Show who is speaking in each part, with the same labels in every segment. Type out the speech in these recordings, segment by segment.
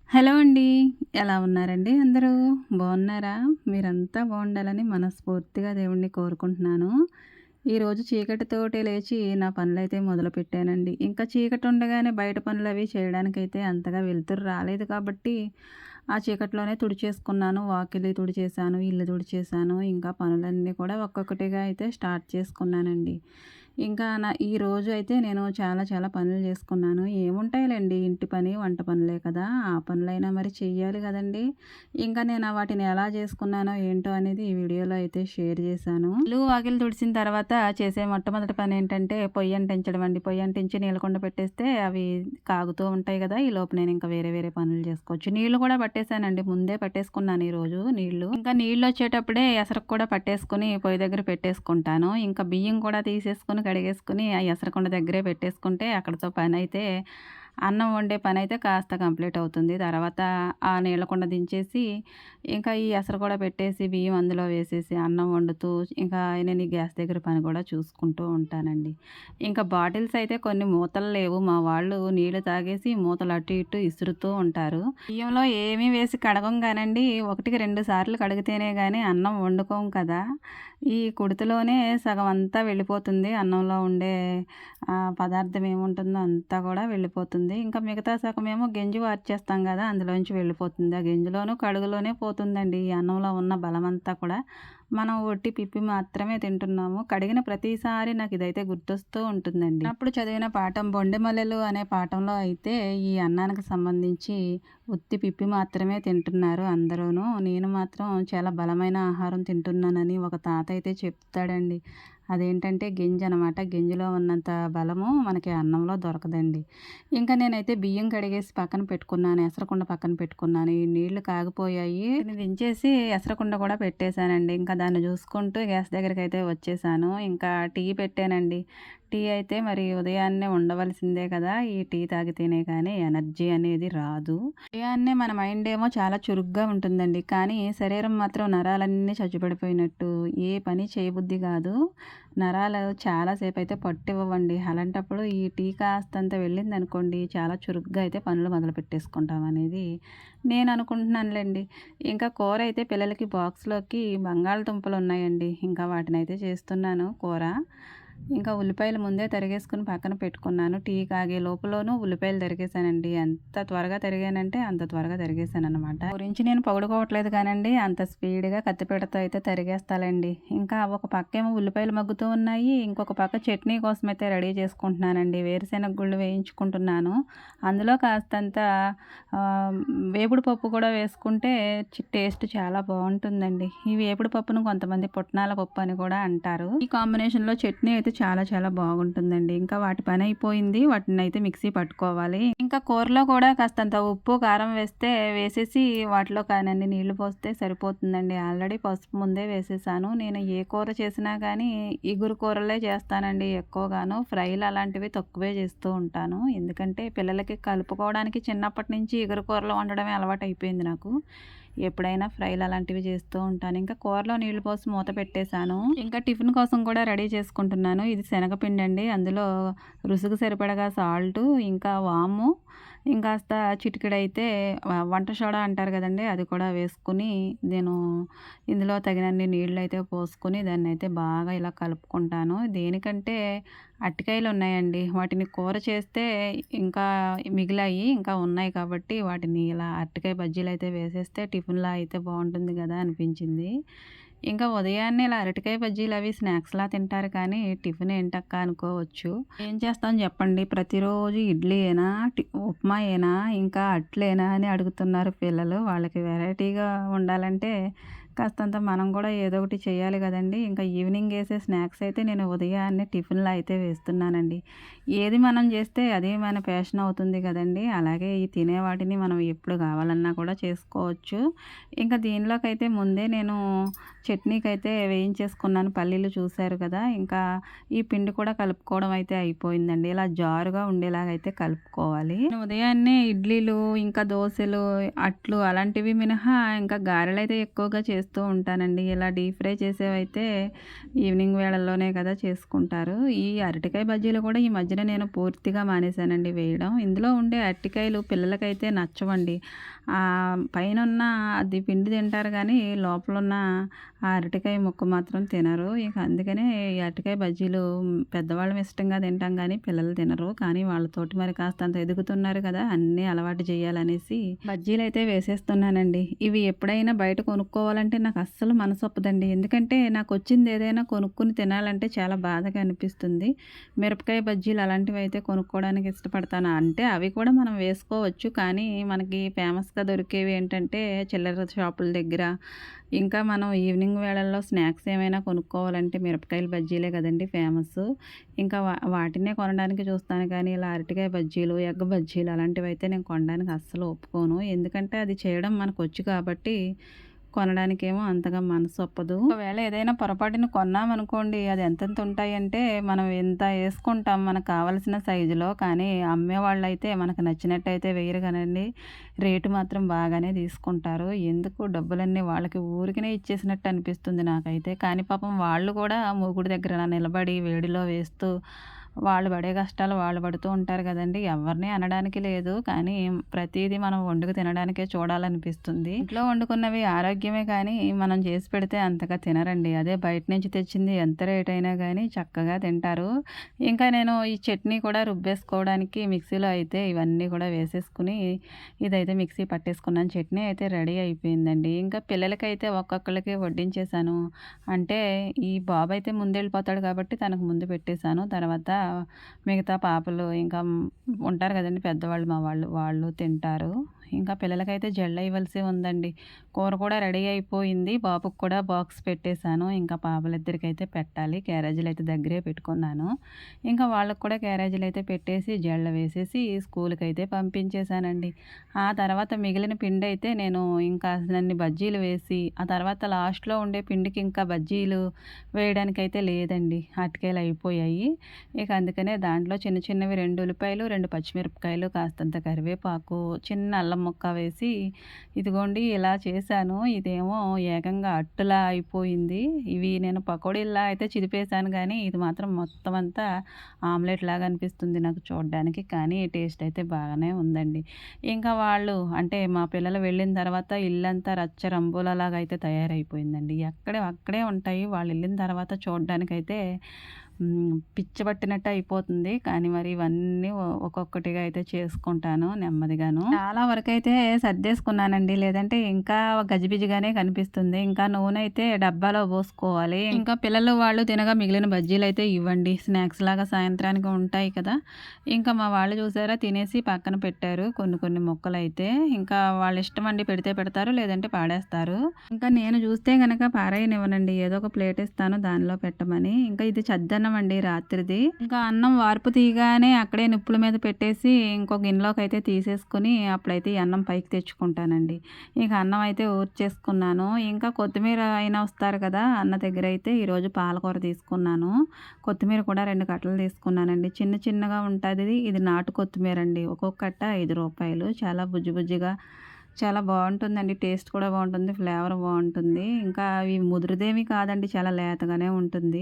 Speaker 1: Hello అండి. ఎలా ఉన్నారండి అందరూ? బాగున్నారా? మీరంతా బాగుండాలని మనస్ఫూర్తిగా దేవుడిని కోరుకుంటున్నాను. ఈరోజు చీకటితోటే లేచి నా పనులైతే మొదలుపెట్టానండి. ఇంకా చీకటి ఉండగానే బయట పనులవి చేయడానికైతే అంతగా వెలుతురు రాలేదు కాబట్టి, ఆ చీకటిలోనే తుడిచేసుకున్నాను. వాకిలి తుడిచేశాను, ఇల్లు తుడిచేశాను. ఇంకా పనులన్నీ కూడా ఒక్కొక్కటిగా అయితే స్టార్ట్ చేసుకున్నానండి. ఇంకా ఈరోజు అయితే నేను చాలా చాలా పనులు చేసుకున్నాను. ఏముంటాయిలెండి ఇంటి పని, వంట పనులే కదా! ఆ పనులైనా మరి చెయ్యాలి గదండీ! ఇంకా నేను వాటిని ఎలా చేసుకున్నానో ఏంటో అనేది ఈ వీడియోలో అయితే షేర్ చేశాను. ఇల్లు, వాకిలి తుడిసిన తర్వాత చేసే మొట్టమొదటి పనేంటంటే పొయ్యి అంటించడం అండి. పొయ్యి అంటించి నీళ్ళ కుండ పెట్టేస్తే అవి కాగుతూ ఉంటాయి గదా! ఈలోపు నేను ఇంకా వేరే వేరే పనులు చేసుకోవచ్చు. నీళ్ళు కూడా పట్టేసానండి. ముందే పట్టేసుకున్నాను ఈరోజు నీళ్ళు. ఇంకా నీళ్ళొచ్చేటప్పుడే ఎసరకు కూడా పట్టేసుకొని పొయ్యి దగ్గర పెట్టేసుకుంటాను. ఇంకా బియ్యం కూడా తీసేసుకొని కడిగేసుకొని ఆ ఎసరకుండ దగ్గరే పెట్టేసుకుంటే అక్కడితో పనైతే అన్నం వండే పనైతే కాస్త కంప్లీట్ అవుతుంది. తర్వాత ఆ నీళ్ళ కుండ దించేసి ఇంకా ఈ ఎసరు కూడా పెట్టేసి బియ్యం అందులో వేసేసి అన్నం వండుతూ ఇంకా నేను ఈ గ్యాస్ దగ్గర పని కూడా చూసుకుంటూ ఉంటానండి. ఇంకా బాటిల్స్ అయితే కొన్ని మూతలు లేవు. మా వాళ్ళు నీళ్ళు తాగేసి మూతలు అటు ఇటు ఇసురుతూ ఉంటారు. బియ్యంలో ఏమీ వేసి కడగం గానండి. ఒకటికి 2 సార్లు కడిగితేనే గానీ అన్నం వండుకోం కదా! ఈ కుడితిలోనే సగం అంతా వెళ్ళిపోతుంది. అన్నంలో ఉండే పదార్థం ఏముంటుందో అంతా కూడా వెళ్ళిపోతుంది. ఇంకా మిగతా సగమేమో గెంజి వార్చేస్తాం గదా! అందులోంచి వెళ్ళిపోతుంది. ఆ గెంజిలోను, కడుగులోనే పోతుందండి ఈ అన్నంలో ఉన్న బలమంతా కూడా. మనం ఒట్టి పిప్పి మాత్రమే తింటున్నాము. కడిగిన ప్రతిసారి నాకిదైతే గుర్తొస్తూ ఉంటుందండి. చిన్నప్పుడు చదివిన పాఠం 'బొండెమల్లెలు' అనే పాఠంలో అయితే ఈ అన్నానికి సంబంధించి ఉత్తి పిప్పి మాత్రమే తింటున్నారు అందరూను. నేను మాత్రం చాలా బలమైన ఆహారం తింటున్నానని ఒక తాత అయితే చెప్తాడండి. అదేంటంటే గెంజనమాట. గెంజిలో ఉన్నంత బలము మనకి అన్నంలో దొరకదండి. ఇంకా నేనైతే బియ్యం కడిగేసి పక్కన పెట్టుకున్నాను. ఎసరకుండ పక్కన పెట్టుకున్నాను. ఈ నీళ్లు కాగిపోయాయి. దీన్ని దించేసి ఎసరకుండ కూడా పెట్టేశానండి. ఇంకా దాన్ని చూసుకుంటూ గ్యాస్ దగ్గరికైతే వచ్చేసాను. ఇంకా టీ పెట్టానండి. టీ అయితే మరి ఉదయాన్నే ఉండవలసిందే కదా! ఈ టీ తాగితేనే కానీ ఎనర్జీ అనేది రాదు. ఉదయాన్నే మన మైండ్ ఏమో చాలా చురుగ్గా ఉంటుందండి. కానీ శరీరం మాత్రం నరాలన్నీ చచ్చుబడిపోయినట్టు ఏ పని చేయబుద్ధి కాదు. నరాలు చాలా సేపయితే పట్టివ్వవండి. అలాంటప్పుడు ఈ టీ కాస్తంత వెళ్ళిందనుకోండి చాలా చురుగ్గా అయితే పనులు మొదలుపెట్టేసుకుంటామనేది నేను అనుకుంటున్నానులెండి. ఇంకా కూరైతే పిల్లలకి బాక్స్‌లోకి బంగాళదుంపలున్నాయండి. ఇంకా వాటినైతే చేస్తున్నాను కూర. ఇంకా ఉల్లిపాయలు ముందే తరిగేసుకొని పక్కన పెట్టుకున్నాను. టీ కాగే లోపులోను ఉల్లిపాయలు తరిగేసానండి. ఎంత త్వరగా తరిగానంటే అంత త్వరగా తరిగేసాననమాట. గురించి నేను పొగడుకోవట్లేదు కానండి, అంత స్పీడ్‌గా కత్తిపీటతో అయితే తరిగేస్తాలేండి. ఇంకా ఒక పక్కేమో ఉల్లిపాయలు మగ్గుతూ ఉన్నాయి. ఇంకొక పక్క చట్నీ కోసమైతే రెడీ చేసుకుంటున్నానండి. వేరుశెనగ గుళ్ళు వేయించుకుంటున్నాను. అందులో కాస్తంత వేపుడు పప్పు కూడా వేసుకుంటే టేస్ట్ చాలా బావుంటుందండి. ఈ వేపుడు పప్పును కొంతమంది పుట్నాల పప్పు అని కూడా అంటారు. ఈ కాంబినేషన్‌లో చట్నీ అయితే చాలా చాలా బాగుంటుందండి. ఇంకా వాటి పని అయిపోయింది. వాటినైతే మిక్సీ పట్టుకోవాలి. ఇంకా కూరలో కూడా కాస్తంత ఉప్పు, కారం వేసేసి వాటిలో కానన్ని నీళ్లు పోస్తే సరిపోతుందండి. ఆల్రెడీ పసుపు ముందే వేసేసాను. నేను ఏ కూర చేసినా కానీ ఇగురు కూరలే చేస్తానండి ఎక్కువగాను. ఫ్రైలు అలాంటివి తక్కువే చేస్తూ ఉంటాను. ఎందుకంటే పిల్లలకి కలుపుకోవడానికి చిన్నప్పటి నుంచి ఇగురు కూరలు వండడమే అలవాటయిపోయింది నాకు. ఎప్పుడైనా ఫ్రైలు అలాంటివి చేస్తూ ఉంటాను. ఇంకా కూరలో నీళ్లు పోసి మూత పెట్టేశాను. ఇంకా టిఫిన్ కోసం కూడా రెడీ చేసుకుంటున్నాను. ఇది శనగపిండండి. అందులో రుచికి సరిపడగా సాల్టు, ఇంకా వాము, ఇంకాస్త చిటికెడైతే వంట సోడా అంటారు కదండీ! అది కూడా వేసుకొని నేను ఇందులో తగినన్ని నీళ్ళైతే పోసుకొని దాన్నైతే బాగా ఇలా కలుపుకుంటాను. దేనికంటే అరటికాయలున్నాయండి. వాటిని కూర చేస్తే ఇంకా మిగిలాయి. ఇంకా ఉన్నాయి కాబట్టి వాటిని ఇలా అరటికాయ బజ్జీలైతే వేసేస్తే టిఫిన్‌లా అయితే బావుంటుంది గదా! అనిపించింది. ఇంకా ఉదయాన్నే ఇలా అరటికాయ బజ్జీలవి స్నాక్స్‌లా తింటారు కానీ టిఫిన్ ఏంటక్కా అనుకోవచ్చు. ఏం చేస్తాం చెప్పండి? ప్రతిరోజు ఇడ్లీయేనా? ఉప్మాయేనా? ఇంకా అట్లేనా? అని అడుగుతున్నారు పిల్లలు. వాళ్ళకి వెరైటీగా ఉండాలంటే కాస్తంత మనం కూడా ఏదో ఒకటి చేయాలి గదండీ! ఇంకా ఈవినింగ్ ఏసే స్నాక్స్ అయితే నేను ఉదయాన్నే టిఫిన్‌లా అయితే వేస్తున్నానండి. ఏది మనం జేస్తే అదే మన ప్యాషన్ అవుతుంది గదండీ! అలాగే ఈ తినే వాటిని మనం ఎప్పుడు కావాలన్నా కూడా చేసుకోవచ్చు. ఇంకా దీనిలోకైతే ముందే నేను చట్నీకైతే వేయించేసుకున్నాను. పల్లీలు చూసారు కదా! ఇంకా ఈ పిండి కూడా కలుపుకోవడం అయితే అయిపోయిందండి. ఇలా జారుగా ఉండేలాగా అయితే కలుపుకోవాలి. నేను ఉదయాన్నే ఇడ్లీలు, ఇంకా దోసలు, అట్లు అలాంటివి మినహా ఇంకా గారెలైతే ఎక్కువగా చేస్తూ చేస్తూ ఉంటానండి. ఇలా డీప్ ఫ్రై చేసేవైతే ఈవినింగ్ వేళల్లోనే కదా చేసుకుంటారు. ఈ అరటికాయ బజ్జీలు కూడా ఈ మధ్యన నేను పూర్తిగా మానేశానండి వేయడం. ఇందులో ఉండే అరటికాయలు పిల్లలకైతే నచ్చవండి. పైనున్న అది పిండి తింటారు కానీ లోపలున్న ఆ అరటికాయ ముక్క మాత్రం తినరు. ఇక అందుకనే ఈ అరటికాయ బజ్జీలు పెద్దవాళ్ళం ఇష్టంగా తింటాం కానీ పిల్లలు తినరు. కానీ వాళ్ళతోటి మరి కాస్తంత ఎదుగుతున్నారు కదా, అన్నీ అలవాటు చేయాలనేసి బజ్జీలైతే వేసేస్తున్నానండి. ఇవి ఎప్పుడైనా బయట కొనుక్కోవాలంటే నాకు అస్సలు మనసొప్పదండి. ఎందుకంటే నాకొచ్చింది ఏదైనా కొనుక్కొని తినాలంటే చాలా బాధగా అనిపిస్తుంది. మిరపకాయ బజ్జీలు అలాంటివైతే కొనుక్కోవడానికి ఇష్టపడతాను. అంటే అవి కూడా మనం వేసుకోవచ్చు. కానీ మనకి ఫేమస్‌గా దొరికేవి ఏంటంటే చిల్లర షాపుల దగ్గర, ఇంకా మనం ఈవినింగ్ వేళల్లో స్నాక్స్ ఏమైనా కొనుక్కోవాలంటే మిరపకాయల బజ్జీలే కదండీ ఫేమస్. ఇంకా వాటినే కొనడానికి చూస్తాను కానీ ఇలా అరటికాయ బజ్జీలు, ఎగ్ బజ్జీలు అలాంటివైతే నేను కొనడానికి అస్సలు ఒప్పుకోను. ఎందుకంటే అది చేయడం మనకొచ్చు కాబట్టి కొనడానికేమో అంతగా మనసొప్పదు. ఒకవేళ ఏదైనా పొరపాటున కొన్నామనుకోండి, అది ఎంతెంత ఉంటాయంటే మనం ఇంత యేసుకుంటాం మనకు కావాల్సిన సైజులో. కానీ అమ్మేవాళ్ళైతే మనకు నచ్చినట్టయితే వేయరు కానండి. రేటు మాత్రం బాగానే తీసుకుంటారు. ఎందుకు డబ్బులన్నీ వాళ్ళకి ఊరికనే ఇచ్చేసినట్టు అనిపిస్తుంది నాకైతే. కానీ పాపం వాళ్ళు కూడా మూకుడు దగ్గర నిలబడి వేడిలో వేస్తూ వాళ్ళు పడే కష్టాలు వాళ్ళు పడుతూ ఉంటారు కదండీ! ఎవరిని అనడానికి లేదు. కానీ ప్రతీదీ మనం వండుకు తినడానికే చూడాలనిపిస్తుంది. ఇంట్లో వండుకున్నవి ఆరోగ్యమే కానీ మనం చేసి పెడితే అంతగా తినరండి. అదే బయట నుంచి తెచ్చింది ఎంత రేట్ అయినా గానీ చక్కగా తింటారు. ఇంకా నేను ఈ చట్నీ కూడా రుబ్బేసుకోవడానికి మిక్సీలో అయితే ఇవన్నీ కూడా వేసేసుకుని ఇదైతే మిక్సీ పట్టేసుకున్నాను. చట్నీ అయితే రెడీ అయిపోయిందండి. ఇంకా పిల్లలకైతే ఒక్కొక్కళ్ళకి వడ్డించేసాను. అంటే ఈ బాబైతే ముందెళ్ళిపోతాడు కాబట్టి తనకు ముందు పెట్టేశాను. తర్వాత మిగతా పాపలు ఇంకా ఉంటారు కదండీ పెద్దవాళ్ళు మా వాళ్ళు, వాళ్ళు తింటారు. ఇంకా పిల్లలకైతే జెల్లెయ్యవలసి ఉందండి. కూర కూడా రెడీ అయిపోయింది. బాబుకి కూడా బాక్స్ పెట్టేశాను. ఇంకా పాపలిద్దరికైతే పెట్టాలి. క్యారేజీలయితే దగ్గరే పెట్టుకున్నాను. ఇంకా వాళ్ళకి కూడా క్యారేజీలయితే పెట్టేసి జెల్ల వేసేసి స్కూలుకైతే పంపించేశానండి. ఆ తర్వాత మిగిలిన పిండయితే నేను ఇంకా అసలన్ని బజ్జీలు వేసి, ఆ తర్వాత లాస్ట్‌లో ఉండే పిండికి ఇంకా బజ్జీలు వేయడానికైతే లేదండి. అరటికాయలు అయిపోయాయి. ఇక అందుకనే దాంట్లో చిన్న చిన్నవి 2 ఉల్లిపాయలు, 2 పచ్చిమిరపకాయలు, కాస్తంత కరివేపాకు, చిన్న అల్లం ముక్క వేసి ఇదిగోండి ఇలా చేశాను. ఇదేమో ఏకంగా అట్టులా అయిపోయింది. ఇవి నేను పకోడీల్లా అయితే చిదిపేశాను గానీ, ఇది మాత్రం మొత్తం అంతా ఆమ్లెట్ లాగా అనిపిస్తుంది నాకు చూడ్డానికి. కానీ టేస్ట్ అయితే బాగానే ఉందండి. ఇంకా వాళ్ళు అంటే మా పిల్లలు వెళ్ళిన తర్వాత ఇల్లంతా రచ్చ రంబోలలాగా అయితే తయారైపోయిందండి. అక్కడే ఉంటాయి. వాళ్ళు ఎళ్ళిన తర్వాత చూడ్డానికైతే పిచ్చి పట్టినట్టు అయిపోతుంది. కానీ మరి ఇవన్నీ ఒక్కొక్కటిగా అయితే చేసుకుంటాను నెమ్మదిగాను. చాలా వరకైతే సర్దేసుకున్నానండి. లేదంటే ఇంకా గజిబిజిగానే కనిపిస్తుంది. ఇంకా నూనె అయితే డబ్బాలో పోసుకోవాలి. ఇంకా పిల్లలు వాళ్ళు తినగా మిగిలిన బజ్జీలైతే ఇవ్వండి. స్నాక్స్ లాగా సాయంత్రానికి ఉంటాయి కదా! ఇంకా మా వాళ్ళు చూసారా తినేసి పక్కన పెట్టారు కొన్ని ముక్కలైతే. ఇంకా వాళ్ళ ఇష్టమండి, పెడితే పెడతారు లేదంటే పాడేస్తారు. ఇంకా నేను చూస్తే గనక పారేయనివ్వనండి. ఏదో ఒక ప్లేట్ ఇస్తాను దానిలో పెట్టమని. ఇంకా ఇది చద్దన్నం అండి రాత్రిది. ఇంకా అన్నం వార్పు తీయగానే అక్కడే నిప్పుల మీద పెట్టేసి ఇంకో గిన్నెలోకి అయితే తీసేసుకుని అప్పుడైతే ఈ అన్నం పైకి తెచ్చుకుంటానండి. ఇక అన్నం అయితే ఊర్చేసుకున్నాను. ఇంకా కొత్తిమీర అయినా వస్తారు కదా అన్న దగ్గర అయితే ఈరోజు పాలకూర తీసుకున్నాను. కొత్తిమీర కూడా 2 కట్టలు తీసుకున్నానండి. చిన్నగా ఉంటుంది. ఇది నాటు కొత్తిమీర అండి. ఒక్కొక్క కట్ట రూ. 5. చాలా బుజ్జిగా చాలా బావుంటుందండి. టేస్ట్ కూడా బావుంటుంది. ఫ్లేవర్ బావుంటుంది. ఇంకా అవి ముదురుదేమీ కాదండి. చాలా లేతగానే ఉంటుంది.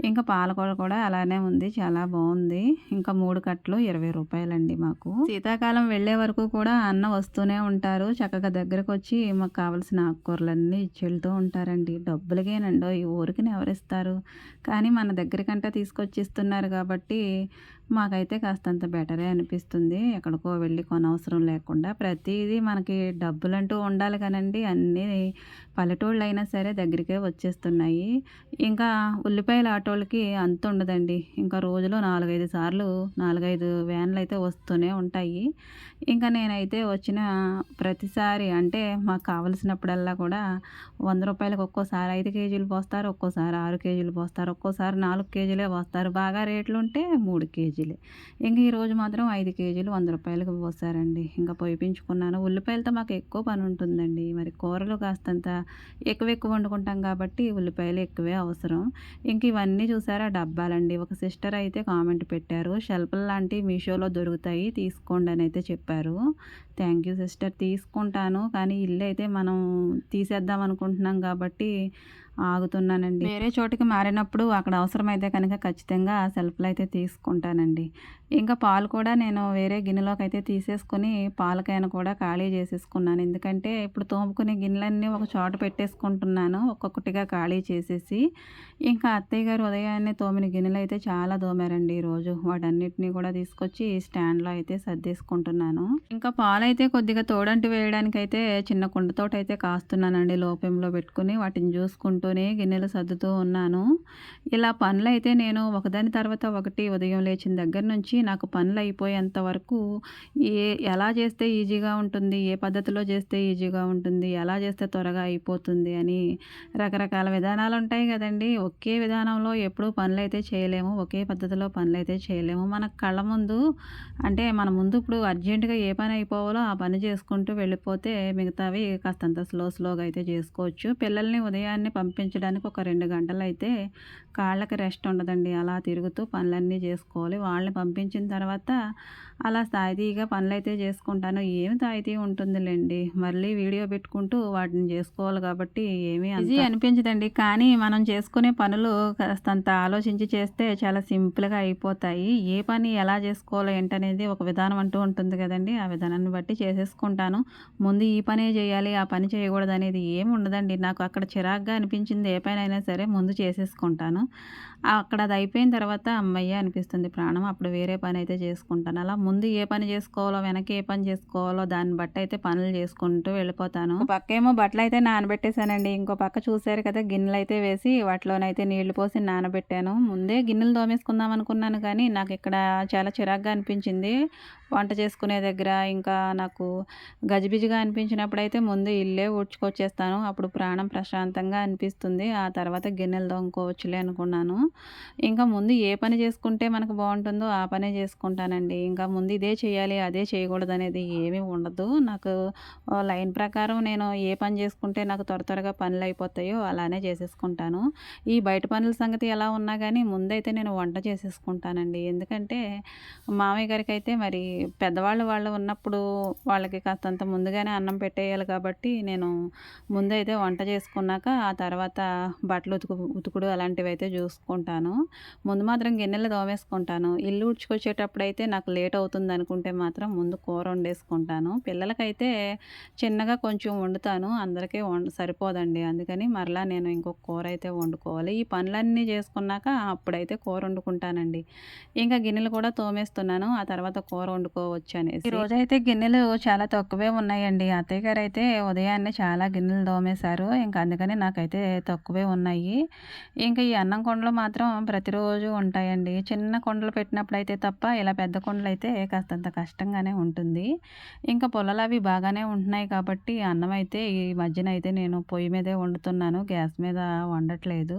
Speaker 1: ఇంకా పాలకూర కూడా అలానే ఉంది. చాలా బావుంది. ఇంకా 3 కట్టలు రూ. 20 మాకు. శీతాకాలం వెళ్ళే వరకు కూడా అన్న వస్తూనే ఉంటారు. చక్కగా దగ్గరకొచ్చి మాకు కావాల్సిన ఆకుకూరలన్నీ ఇచ్చెళ్తూ ఉంటారండి. డబ్బులకేనండోయ్! ఊరికనే ఎవరిస్తారు? కానీ మన దగ్గరికంటే తీసుకొచ్చి ఇస్తున్నారు కాబట్టి మాకైతే కాస్తంత బెటరే అనిపిస్తుంది. ఎక్కడికో వెళ్ళి కొనవసరం లేకుండా. ప్రతీదీ మనకి డబ్బులంటూ ఉండాలి కానండి, అన్నీ పల్లెటూళ్ళైనా సరే దగ్గరికే వచ్చేస్తున్నాయి. ఇంకా ఉల్లిపాయల ఆటోలకి అంతుండదండి. ఇంకా రోజులో 4, 5 సార్లు 4, 5 వ్యాన్‌లయితే వస్తూనే ఉంటాయి. ఇంకా నేనైతే వచ్చిన ప్రతిసారి అంటే మాకు కావాల్సినప్పుడల్లా కూడా రూ. 100కి ఒక్కోసారి 5 కేజీలు పోస్తారు. ఒక్కోసారి 6 కేజీలు పోస్తారు. ఒక్కోసారి 4 కేజీలే పోస్తారు. బాగా రేట్లుంటే 3 కేజీలు. కేజీలే. ఇంక ఈరోజు మాత్రం 5 కేజీలు రూ. 100కి పోసారండి. ఇంకా పొయ్యించుకున్నాను. ఉల్లిపాయలతో మాకు ఎక్కువ పని ఉంటుందండి. మరి కూరలు కాస్తంత ఎక్కువ వండుకుంటాం కాబట్టి ఉల్లిపాయలు ఎక్కువే అవసరం. ఇంక ఇవన్నీ చూసారా డబ్బాలండి. ఒక సిస్టర్ అయితే కామెంట్ పెట్టారు, షెల్ఫ్‌లు లాంటివి మీషోలో దొరుకుతాయి తీసుకోండి అని అయితే చెప్పారు. థ్యాంక్ యూ సిస్టర్, తీసుకుంటాను. కానీ ఇల్లు అయితే మనం తీసేద్దాం అనుకుంటున్నాం కాబట్టి ఆగుతున్నానండి. వేరే చోటికి మారినప్పుడు అక్కడ అవసరమైతే కనుక ఖచ్చితంగా సెల్ఫ్‌లో అయితే తీసుకుంటానండి. ఇంకా పాలు కూడా నేను వేరే గిన్నెలోకి అయితే తీసేసుకొని పాల క్యాన్ కూడా ఖాళీ చేసేసుకున్నాను. ఎందుకంటే ఇప్పుడు తోముకునే గిన్నెలన్నీ ఒక చోట పెట్టేసుకుంటున్నాను, ఒక్కొక్కటిగా ఖాళీ చేసేసి. ఇంకా అత్తయ్య గారు ఉదయాన్నే తోమిన గిన్నెలు అయితే చాలా తోమారండి ఈరోజు. వాటన్నిటిని కూడా తీసుకొచ్చి స్టాండ్‌లో అయితే సర్దేసుకుంటున్నాను. ఇంకా పాలైతే కొద్దిగా తోడంటి వేయడానికైతే చిన్న కుండతోటైతే కాస్తున్నానండి. లో ఫ్లేమ్‌లో పెట్టుకొని వాటిని చూసుకుంటూనే గిన్నెలు సర్దుతూ ఉన్నాను. ఇలా పనులైతే నేను ఒకదాని తర్వాత ఒకటి ఉదయం లేచిన దగ్గర నుంచి నాకు పనులు అయిపోయేంత వరకు ఎలా చేస్తే ఈజీగా ఉంటుంది, ఏ పద్ధతిలో చేస్తే ఈజీగా ఉంటుంది, ఎలా చేస్తే త్వరగా అయిపోతుంది అని రకరకాల విధానాలు ఉంటాయి కదండీ. ఒకే విధానంలో ఎప్పుడూ పనులైతే చేయలేము, ఒకే పద్ధతిలో పనులైతే చేయలేము. మన కళ్ళ ముందు అంటే మన ముందు ఇప్పుడు అర్జెంటుగా ఏ పని అయిపోవాలో ఆ పని చేసుకుంటూ వెళ్ళిపోతే మిగతావి కాస్తంత స్లోగా అయితే చేసుకోవచ్చు. పిల్లల్ని ఉదయాన్నే పంపించడానికి ఒక 2 గంటలైతే కాళ్ళకి రెస్ట్ ఉండదండి. అలా తిరుగుతూ పనులన్నీ చేసుకోవాలి. వాళ్ళని పంపించిన తర్వాత అలా తాయితీగా పనులైతే చేసుకుంటాను. ఏమి తాయితీ ఉంటుందిలేండి. మళ్ళీ వీడియో పెట్టుకుంటూ వాటిని చేసుకోవాలి కాబట్టి ఏమీ ఈజీ అనిపించదండి. కానీ మనం చేసుకునే పనులు కాస్తంత ఆలోచించి చేస్తే చాలా సింపుల్‌గా అయిపోతాయి. ఏ పని ఎలా చేసుకోవాలో ఏంటనేది ఒక విధానం అంటూ ఉంటుంది కదండీ. ఆ విధానాన్ని బట్టి చేసేసుకుంటాను. ముందు ఈ పనే చేయాలి, ఆ పని చేయకూడదనేది ఏమి ఉండదండి. నాకు అక్కడ చిరాకుగా అనిపించింది ఏ పనైనా సరే ముందు చేసేసుకుంటాను. అక్కడ అది అయిపోయిన తర్వాత హమ్మయ్య అనిపిస్తుంది ప్రాణం. అప్పుడు వేరే పనైతే చేసుకుంటాను. అలా ముందు ఏ పని చేసుకోవాలో, వెనక ఏ పని చేసుకోవాలో దాన్ని బట్టి అయితే పనులు చేసుకుంటూ వెళ్ళిపోతాను. ఒక పక్కేమో బట్టలైతే నానబెట్టేసానండి. ఇంకో పక్క చూసారు కదా గిన్నెలైతే వేసి వాటిలోనైతే నీళ్లు పోసి నానబెట్టాను. ముందే గిన్నెలు తోమేసుకుందాం అనుకున్నాను కానీ నాకు ఇక్కడ చాలా చిరాకుగా అనిపించింది. వంట చేసుకునే దగ్గర ఇంకా నాకు గజిబిజిగా అనిపించినప్పుడైతే ముందు ఇల్లే ఊడ్చుకొచ్చేస్తాను. అప్పుడు ప్రాణం ప్రశాంతంగా అనిపిస్తుంది. ఆ తర్వాత గిన్నెలు తోముకోవచ్చులే అనుకున్నాను. ఇంకా ముందు ఏ పని చేసుకుంటే మనకు బాగుంటుందో ఆ పనే చేసుకుంటానండి. ఇంకా ముందు ఇదే చేయాలి, అదే చేయకూడదనేది ఏమీ ఉండదు. నాకు లైన్ ప్రకారం నేను ఏ పని చేసుకుంటే నాకు త్వరగా పనులు అయిపోతాయో అలానే చేసేసుకుంటాను. ఈ బయట పనుల సంగతి ఎలా ఉన్నా కానీ ముందైతే నేను వంట చేసేసుకుంటానండి. ఎందుకంటే మామయ్య గారికైతే మరి వాళ్ళు ఉన్నప్పుడు వాళ్ళకి కాస్తంత ముందుగానే అన్నం పెట్టేయాలి కాబట్టి నేను ముందైతే వంట చేసుకున్నాక ఆ తర్వాత బట్టలు ఉతుకుడు అలాంటివైతే చూసుకుంటాను. ముందు మాత్రం గిన్నెలు తోమేసుకుంటాను. ఇల్లు ఊడ్చుకొచ్చేటప్పుడైతే నాకు లేట్ అవుతుంది అనుకుంటే మాత్రం ముందు కూర వండేసుకుంటాను. పిల్లలకైతే చిన్నగా కొంచెం వండుతాను. అందరికీ సరిపోదండి. అందుకని మరలా నేను ఇంకొక కూర అయితే వండుకోవాలి. ఈ పనులన్నీ చేసుకున్నాక అప్పుడైతే కూర వండుకుంటానండి. ఇంకా గిన్నెలు కూడా తోమేస్తున్నాను. ఆ తర్వాత కూర వండుకోవచ్చు అనేసి. ఈరోజైతే గిన్నెలు చాలా తక్కువే ఉన్నాయండి. అత్తయ్య గారైతే ఉదయాన్నే చాలా గిన్నెలు తోమేశారు. ఇంకా అందుకని నాకైతే తక్కువే ఉన్నాయి. ఇంకా ఈ అన్నం కుండలు మాత్రం ప్రతిరోజు ఉంటాయండి. చిన్న కుండలు పెట్టినప్పుడైతే తప్ప ఇలా పెద్ద కుండలు అయితే కాస్తంత కష్టంగానే ఉంటుంది. ఇంకా పుల్లలు అవి బాగానే ఉంటున్నాయి కాబట్టి అన్నం అయితే ఈ మధ్యన అయితే నేను పొయ్యి మీదే వండుతున్నాను, గ్యాస్ మీద వండట్లేదు.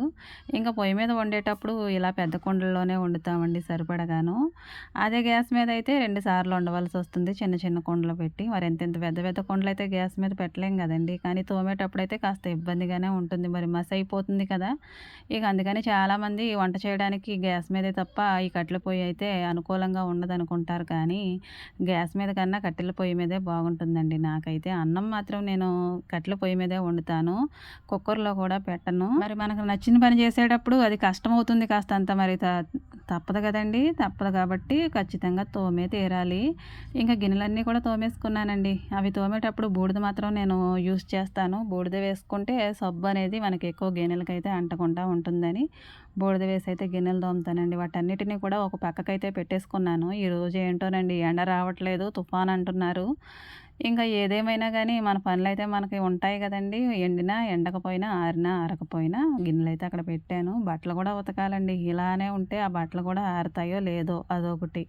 Speaker 1: ఇంకా పొయ్యి మీద వండేటప్పుడు ఇలా పెద్ద కుండల్లోనే వండుతామండి సరిపడగాను. అదే గ్యాస్ మీద అయితే 2 సార్లు వండవలసి వస్తుంది చిన్న చిన్న కుండలు పెట్టి. మరి ఇంత పెద్ద కుండలు అయితే గ్యాస్ మీద పెట్టలేం కదండి. కానీ తోమేటప్పుడు అయితే కాస్త ఇబ్బందిగానే ఉంటుంది. మరి మసి అయిపోతుంది కదా. ఇక అందుకని చాలామంది వంట చేయడానికి గ్యాస్ మీదే తప్ప ఈ కట్టెల పొయ్యి అయితే అనుకూలంగా ఉండదనుకుంటారు. కానీ గ్యాస్ మీద కన్నా కట్టెల పొయ్యి మీదే బాగుంటుందండి. నాకైతే అన్నం మాత్రం నేను కట్టెల పొయ్యి మీదే వండుతాను, కుక్కర్లో కూడా పెట్టను. మరి మనకు నచ్చిన పని చేసేటప్పుడు అది కష్టమవుతుంది కాస్తంత. మరి తప్పదు కదండి. తప్పదు కాబట్టి ఖచ్చితంగా తోమే తీరాలి. ఇంకా గిన్నెలన్నీ కూడా తోమేసుకున్నానండి. అవి తోమేటప్పుడు బూడిద మాత్రం నేను యూస్ చేస్తాను. బూడిద వేసుకుంటే సబ్బు అనేది మనకి ఎక్కువ గిన్నెలకైతే అంటకుండా ఉంటుందని బూడిద వేసి అయితే గిన్నెలు తోముతానండి. వాటన్నిటిని కూడా ఒక పక్కకైతే పెట్టేసుకున్నాను. ఈరోజు ఏంటోనండి ఎండ రావట్లేదు, తుఫాన్ అంటున్నారు. ఇంకా ఏదేమైనా గానీ మన పనులైతే మనకి ఉంటాయి గదండీ! ఎండినా, ఎండకపోయినా, ఆరినా, ఆరకపోయినా గిన్నెలైతే అక్కడ పెట్టాను. బట్టలు గూడా ఉతకాలండి. ఇలానే ఉంటే ఆ బట్టలు గూడా ఆరుతాయో లేదో అదొకటి.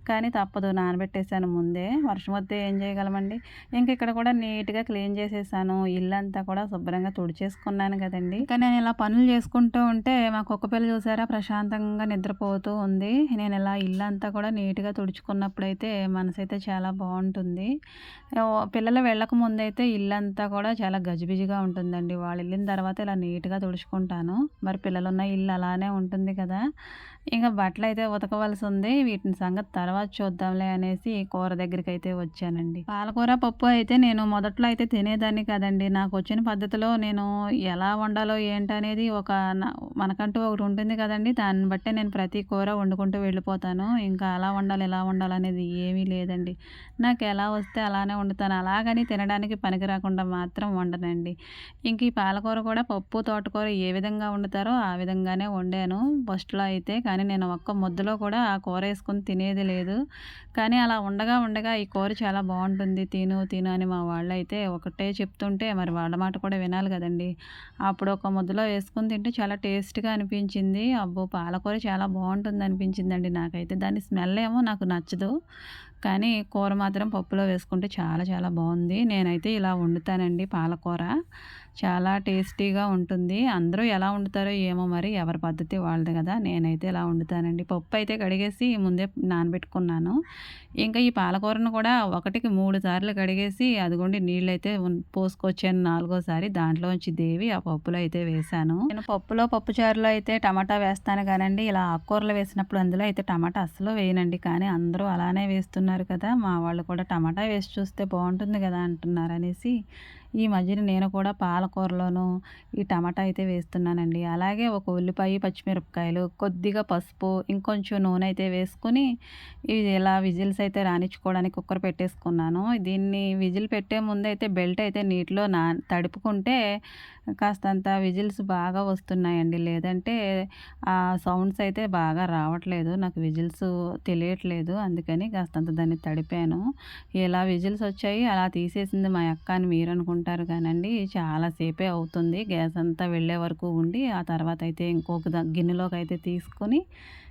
Speaker 1: కానీ తప్పదు నానబెట్టేసాను ముందే. వర్షం వస్తే ఏం చేయగలమండి? ఇంక ఇక్కడ కూడా నీట్‌గా క్లీన్ చేసేసాను. ఇల్లంతా కూడా శుభ్రంగా తుడిచేసుకున్నాను గదండీ! ఇంకా నేను ఇలా పనులు చేసుకుంటూ ఉంటే మా కుక్కపిల్ల చూసారా ప్రశాంతంగా నిద్రపోతూ ఉంది. నేనిలా ఇల్లంతా కూడా నీట్‌గా తుడుచుకున్నప్పుడైతే మనసైతే చాలా బావుంటుంది. పిల్లలు వెళ్ళక ముందైతే ఇల్లంతా కూడా చాలా గజిబిజిగా ఉంటుందండి. వాళ్ళెళ్ళిన తర్వాత ఇలా నీట్‌గా తుడుచుకుంటాను. మరి పిల్లలున్న ఇల్లు అలానే ఉంటుంది కదా! ఇంక బట్టలైతే ఉతకవలసుంది. వీటిని సంగతి తర్వాత చూద్దాంలే అనేసి కూర దగ్గరికైతే వచ్చానండి. పాలకూర, పప్పు అయితే నేను మొదట్లో అయితే తినేదాన్ని కాదండి. నాకొచ్చిన పద్ధతిలో నేను ఎలా వండాలో ఏంటనేది ఒక న మనకంటూ ఒకటుంటుంది కదండీ! దాన్ని బట్టే నేను ప్రతి కూర వండుకుంటూ వెళ్ళిపోతాను. ఇంకా అలా వండాలి, ఇలా వండాలనేది ఏమీ లేదండి. నాకెలా వస్తే అలానే వండుతాను. అలాగని తినడానికి పనికి రాకుండా మాత్రం వండనండి. ఇంక ఈ పాలకూర కూడా పప్పు, తోటకూర ఏ విధంగా వండుతారో ఆ విధంగానే వండాను ఫస్ట్‌లో అయితే. కానీ నేను ఒక్క ముద్దలో కూడా ఆ కూరేసుకొని తినేది లేదు. కానీ అలా ఉండగా, ఉండగా ఈ కూర చాలా బావుంటుంది. తిను, తిను అని మా వాళ్ళైతే ఒకటే చెప్తుంటే మరి వాళ్ళ మాట కూడా వినాలి గదండీ! అప్పుడు ఒక ముద్దలో వేసుకొని తింటే చాలా టేస్ట్‌గా అనిపించింది. అబ్బో! పాలకూర చాలా బావుంటుందనిపించిందండి నాకైతే. దాని స్మెల్ ఏమో నాకు నచ్చదు. కానీ కూర మాత్రం పప్పులో వేసుకుంటే చాలా చాలా బావుంది. నేనైతే ఇలా వండుతానండి పాలకూర. చాలా టేస్టీగా ఉంటుంది. అందరూ ఎలా వండుతారో ఏమో మరి ఎవరి పద్ధతి వాళ్ళది గదా! నేనైతే ఇలా వండుతానండి. పప్పయితే కడిగేసి ముందే నానబెట్టుకున్నాను. ఇంకా ఈ పాలకూరను కూడా ఒకటికి 3 సార్లు కడిగేసి అదిగోండి నీళ్ళైతే పోసుకొచ్చాను నాలుగోసారి. దాంట్లోంచి దేవి ఆ పప్పులో అయితే వేశాను. నేను పప్పులో, పప్పుచారులో అయితే టమాటా వేస్తాను గానండి, ఇలా ఆకుకూరలు వేసినప్పుడు అందులో అయితే టమాటా అస్సలు వేయనండి. కానీ అందరూ అలానే వేస్తున్నారు కదా! మా వాళ్ళు కూడా టమాటా వేసి చూస్తే బావుంటుంది గదా! అంటున్నారనేసి ఈ మధ్యన నేను కూడా పాలకూరలోను ఈ టమాటా అయితే వేస్తున్నానండి. అలాగే ఒక ఉల్లిపాయ, పచ్చిమిరపకాయలు, కొద్దిగా పసుపు, ఇంకొంచెం నూనె అయితే వేసుకొని ఇది ఇలా విజిల్స్ అయితే రానిచ్చుకోవడానికి కుక్కర్ పెట్టేసుకున్నాను. దీన్ని విజిల్ పెట్టే ముందైతే బెల్ట్ అయితే నీటిలో తడుపుకుంటే కాస్తంత విజిల్స్ బాగా వస్తున్నాయండి. లేదంటే ఆ సౌండ్స్ అయితే బాగా రావట్లేదు. నాకు విజిల్స్ తెలియట్లేదు. అందుకని కాస్తంత దాన్ని తడిపాను. ఇలా విజిల్స్ వచ్చాయి. అలా తీసేసింది మా అక్క అని మీరనుకుంటారు కానండి, చాలా సేపే అవుతుంది. గ్యాస్ అంతా వెళ్ళే వరకు ఉండి, ఆ తర్వాత అయితే ఇంకొక గిన్నెలోకైతే తీసుకొని,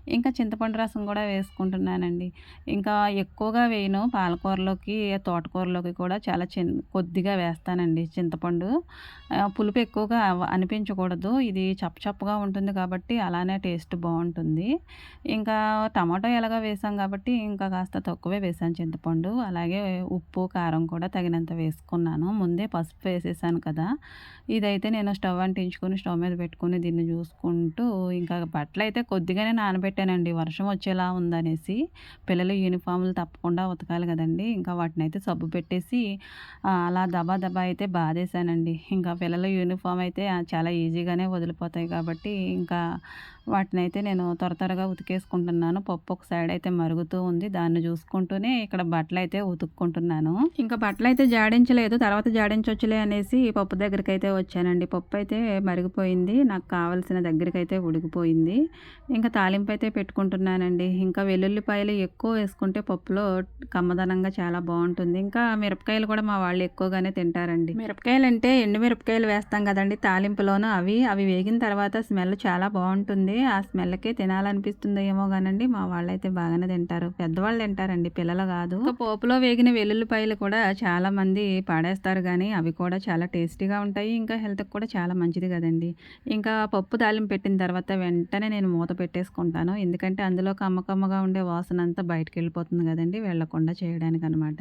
Speaker 1: ఇంకా చింతపండు రసం కూడా వేసుకుంటున్నానండి. ఇంకా ఎక్కువగా వేయను పాలకూరలోకి, తోటకూరలోకి కూడా చాలా కొద్దిగా వేస్తానండి చింతపండు. పులుపు ఎక్కువగా అనిపించకూడదు. ఇది చప్పగా ఉంటుంది కాబట్టి అలానే టేస్ట్ బావుంటుంది. ఇంకా టమాటో ఎలాగో వేసాం కాబట్టి ఇంకా కాస్త తక్కువే వేసాను చింతపండు. అలాగే ఉప్పు, కారం కూడా తగినంత వేసుకున్నాను. ముందే పసుపు వేసేసాను కదా! ఇదైతే నేను స్టవ్ అంటించుకొని స్టవ్ మీద పెట్టుకొని దీన్ని చూసుకుంటూ ఇంకా బట్టలైతే కొద్దిగానే నానబెట్టానండి. వర్షం వచ్చేలా ఉందనేసి. పిల్లల యూనిఫార్మ్‌లు తప్పకుండా ఉతకాలి గదండీ! ఇంకా వాటినైతే సబ్బు పెట్టేసి అలా దబా దబా అయితే బాధేసానండి. ఇంకా పిల్లల యూనిఫార్మ్ అయితే చాలా ఈజీగానే వదిలిపోతాయి కాబట్టి ఇంకా వాటినైతే నేను త్వరగా ఉతికేసుకుంటున్నాను. పప్పు ఒక సైడ్ అయితే మరుగుతూ ఉంది. దాన్ని చూసుకుంటూనే ఇక్కడ బట్టలైతే ఉతుక్కుంటున్నాను. ఇంకా బట్టలైతే జాడించలేదు. తర్వాత జాడించొచ్చులే అనేసి పప్పు దగ్గరికైతే వచ్చానండి. పప్పు అయితే మరిగిపోయింది. నాకు కావాల్సిన దగ్గరికైతే ఉడికిపోయింది. ఇంకా తాలింపు అయితే పెట్టుకుంటున్నానండి. ఇంకా వెల్లుల్లిపాయలు ఎక్కువ వేసుకుంటే పప్పులో కమ్మదనంగా చాలా బావుంటుంది. ఇంకా మిరపకాయలు కూడా మా వాళ్ళు ఎక్కువగానే తింటారండి. మిరపకాయలంటే ఎండు మిరపకాయలు వేస్తాం కదండీ తాలింపులోను అవి వేగిన తర్వాత స్మెల్ చాలా బావుంటుంది. ఆ స్మెల్‌కే తినాలనిపిస్తుందో ఏమో గానండి మా వాళ్ళైతే బాగానే తింటారు. పెద్దవాళ్ళు తింటారండి, పిల్లలు కాదు. ఇంకా పోపులో వేగిన వెల్లుల్లిపాయలు కూడా చాలామంది పడేస్తారు గానీ అవి కూడా చాలా టేస్టీగా ఉంటాయి. ఇంకా హెల్త్‌కి కూడా చాలా మంచిది కదండీ. ఇంకా పప్పు తాలింపు పెట్టిన తర్వాత వెంటనే నేను మూత పెట్టేసుకుంటాను. ఎందుకంటే అందులో కమ్మగా ఉండే వాసనంతా బయటికెళ్ళిపోతుంది కదండీ, వెళ్ళకుండా చేయడానికనమాట.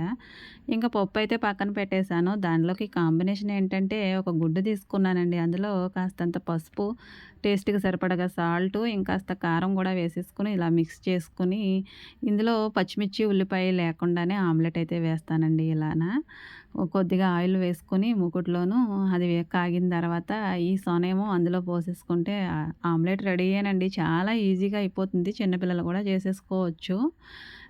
Speaker 1: ఇంకా పప్పు అయితే పక్కన పెట్టేసాను. దానిలోకి కాంబినేషన్ ఏంటంటే ఒక గుడ్డు తీసుకున్నానండి. అందులో కాస్తంత పసుపు, టేస్ట్‌కి సరిపడగా సాల్టు, ఇంకాస్త కారం కూడా వేసేసుకొని ఇలా మిక్స్ చేసుకొని ఇందులో పచ్చిమిర్చి, ఉల్లిపాయ లేకుండానే ఆమ్లెట్ అయితే వేస్తానండి ఇలాన. కొద్దిగా ఆయిల్ వేసుకొని మూకుడులోను అది కాగిన తర్వాత ఈ సొనేమో అందులో పోసేసుకుంటే ఆమ్లెట్ రెడీయేనండి. చాలా ఈజీగా అయిపోతుంది. చిన్నపిల్లలు కూడా చేసేసుకోవచ్చు.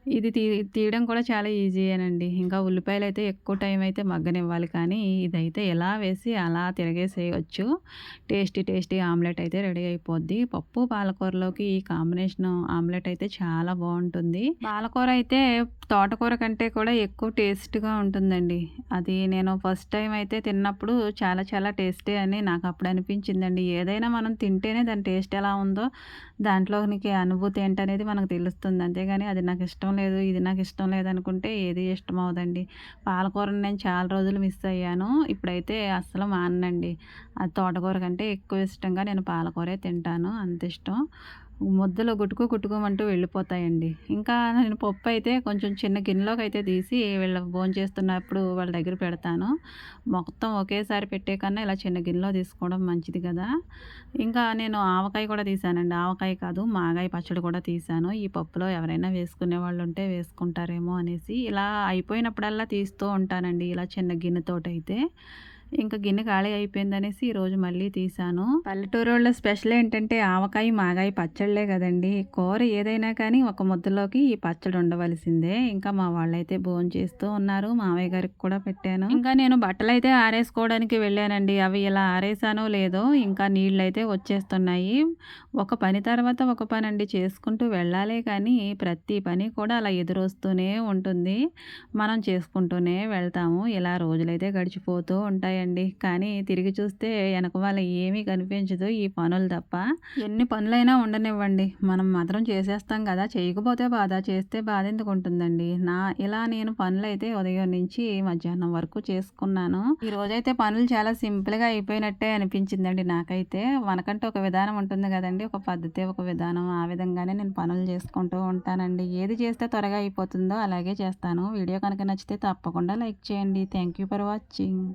Speaker 1: ఇది తీయడం కూడా చాలా ఈజీయేనండి. ఇంకా ఉల్లిపాయలైతే ఎక్కువ టైం అయితే మగ్గనివ్వాలి కానీ ఇదైతే ఇలా వేసి అలా తిరగేసేయొచ్చు. టేస్టీ ఆమ్లెట్ అయితే రెడీ అయిపోద్ది. పప్పు, పాలకూరలోకి ఈ కాంబినేషన్ ఆమ్లెట్ అయితే చాలా బావుంటుంది. పాలకూర అయితే తోటకూర కంటే కూడా ఎక్కువ టేస్ట్‌గా ఉంటుందండి. అది నేను ఫస్ట్ టైమ్ అయితే తిన్నప్పుడు చాలా చాలా టేస్టీ అని నాకప్పుడు అనిపించిందండి. ఏదైనా మనం తింటేనే దాని టేస్ట్ ఎలా ఉందో దాంట్లోనికి అనుభూతి ఏంటనేది మనకు తెలుస్తుంది. అంతేగాని అది నాకిష్టం లేదు, ఇది నాకిష్టం లేదనుకుంటే ఏది ఇష్టమవ్వదండి. పాలకూరని నేను చాలా రోజులు మిస్ అయ్యాను. ఇప్పుడైతే అస్సలు మాననండి. అది తోటకూర కంటే ఎక్కువ ఇష్టంగా నేను పాలకూరే తింటాను. అంతిష్టం. ముద్దలో గుటుకుమంటూ వెళ్ళిపోతాయండి. ఇంకా నేను పప్పయితే కొంచెం చిన్న గిన్నెలోకైతే తీసి వీళ్ళు భోంచేస్తున్నప్పుడు వాళ్ళ దగ్గర పెడతాను. మొత్తం ఒకేసారి పెట్టే కన్నా ఇలా చిన్న గిన్నెలో తీసుకోవడం మంచిది కదా! ఇంకా నేను ఆవకాయ కూడా తీశానండి. ఆవకాయ కాదు మాగాయ పచ్చడి కూడా తీశాను. ఈ పప్పులో ఎవరైనా వేసుకునేవాళ్ళుంటే వేసుకుంటారేమో అనేసి. ఇలా అయిపోయినప్పుడల్లా తీస్తూ ఉంటానండి. ఇలా చిన్న గిన్నెతోటైతే. ఇంక గిన్నె ఖాళీ అయిపోయిందనేసి ఈరోజు మళ్ళీ తీశాను. పల్లెటూరోళ్ళ స్పెషల్ ఏంటంటే ఆవకాయ, మాగాయ పచ్చళ్ళే గదండీ! కూర ఏదైనా కానీ ఒక ముద్దలోకి ఈ పచ్చడి ఉండవలసిందే. ఇంకా మా వాళ్ళైతే భోంచేస్తూ ఉన్నారు. మావయ్య గారికి కూడా పెట్టాను. ఇంకా నేను బట్టలైతే ఆరేసుకోవడానికి వెళ్ళానండి. అవి ఇలా ఆరేసానో లేదో ఇంకా నీళ్ళైతే వచ్చేస్తున్నాయి. ఒక పని తర్వాత ఒక పనండి చేసుకుంటూ వెళ్ళాలే కానీ ప్రతి పని కూడా అలా ఎదురొస్తూనే ఉంటుంది. మనం చేసుకుంటూనే వెళ్తాము. ఇలా రోజులైతే గడిచిపోతూ ఉంటాయండి. కానీ తిరిగి చూస్తే ఎనకమాల ఏమీ కనిపించదు ఈ పనులు తప్ప. ఎన్ని పనులైనా ఉండనివ్వండి. మనం మాత్రం చేసేస్తాం గదా! చేయకపోతే బాధ, చేస్తే బాధెందుకుంటుందండి. ఇలా నేను పనులైతే ఉదయం నుంచి మధ్యాహ్నం వరకు చేసుకున్నాను. ఈరోజైతే పనులు చాలా సింపుల్‌గా అయిపోయినట్టే అనిపించిందండి నాకైతే. మనకంటూ ఒక విధానం ఉంటుంది గదండీ! ఒక పద్ధతి, ఒక విధానం. ఆ విధంగానే నేను పనులు చేసుకుంటూ ఉంటానండి. ఏది చేస్తే త్వరగా అయిపోతుందో అలాగే చేస్తాను. వీడియో కనుక నచ్చితే తప్పకుండా లైక్ చేయండి. Thank you for watching.